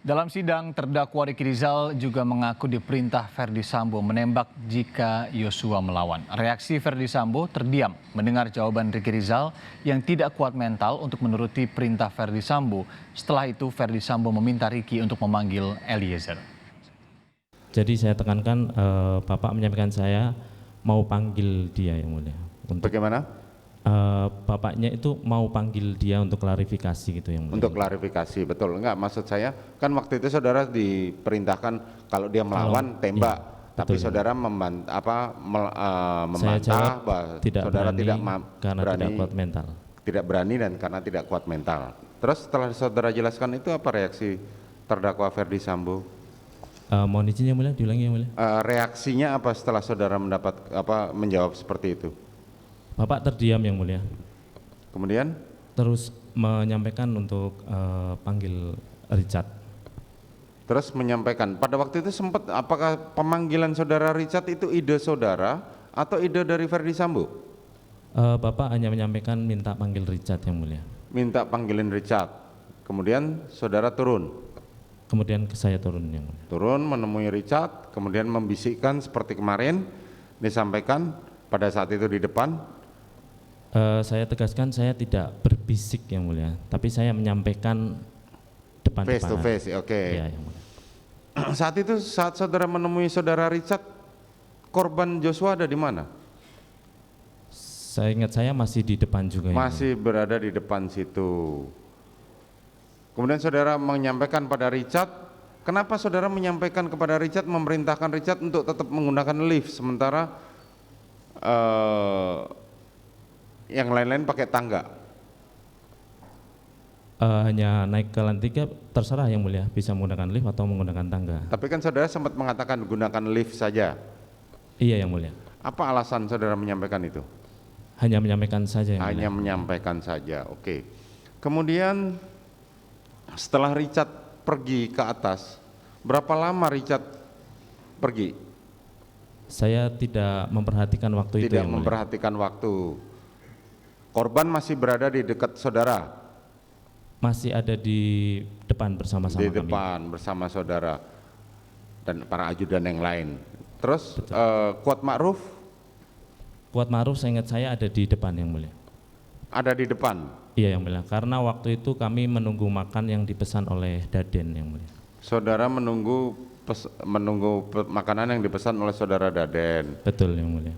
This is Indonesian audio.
Dalam sidang, terdakwa Riki Rizal juga mengaku diperintah Verdi Sambo menembak jika Yosua melawan. Reaksi Verdi Sambo terdiam mendengar jawaban Riki Rizal yang tidak kuat mental untuk menuruti perintah Verdi Sambo. Setelah itu, Verdi Sambo meminta Riki untuk memanggil Eliezer. Jadi saya tekankan, Bapak menyampaikan saya mau panggil dia yang mulia. Bagaimana? Bapaknya itu mau panggil dia untuk klarifikasi gitu yang mulia. Untuk klarifikasi, betul. Enggak, maksud saya kan waktu itu saudara diperintahkan kalau dia melawan tembak, ya, tapi betul, saudara membantah bahwa saudara tidak karena berani, tidak kuat mental. Tidak berani dan karena tidak kuat mental. Terus setelah saudara jelaskan itu apa reaksi terdakwa Verdi Sambo? Mohon izin yang mulia, diulangi yang mulia. Reaksinya apa setelah saudara menjawab seperti itu? Bapak terdiam yang mulia. Kemudian? Terus menyampaikan untuk panggil Richard. Terus menyampaikan, pada waktu itu sempat, apakah pemanggilan saudara Richard itu ide saudara atau ide dari Verdi Sambo? Bapak hanya menyampaikan minta panggil Richard yang mulia. Minta panggilin Richard, kemudian saudara turun? Kemudian saya turun yang mulia. Turun menemui Richard, kemudian membisikkan seperti kemarin disampaikan pada saat itu di depan. Saya tegaskan saya tidak berbisik yang mulia, tapi saya menyampaikan depan-depanan. Face to face, oke. Ya, yang mulia. Saat itu, saat saudara menemui saudara Richard, korban Joshua ada di mana? Saya ingat saya masih di depan juga. Masih berada di depan situ. Kemudian saudara menyampaikan pada Richard, kenapa saudara menyampaikan kepada Richard, memerintahkan Richard untuk tetap menggunakan lift, sementara yang lain-lain pakai tangga? Hanya naik ke lantai 3, terserah yang mulia, bisa menggunakan lift atau menggunakan tangga. Tapi kan saudara sempat mengatakan gunakan lift saja. Iya yang mulia. Apa alasan saudara menyampaikan itu? Hanya menyampaikan saja yang Hanya mulia. menyampaikan saja, oke. Kemudian setelah Richard pergi ke atas, berapa lama Richard pergi? Saya tidak memperhatikan waktu itu. Tidak memperhatikan waktu. Korban masih berada di dekat saudara? Masih ada di depan bersama-sama kami. Di depan bersama saudara dan para ajudan yang lain. Terus Kuat Ma'ruf? Kuat Ma'ruf saya ingat saya ada di depan yang mulia. Ada di depan? Iya yang mulia, karena waktu itu kami menunggu makan yang dipesan oleh Daden yang mulia. Saudara menunggu makanan yang dipesan oleh saudara Daden? Betul yang mulia.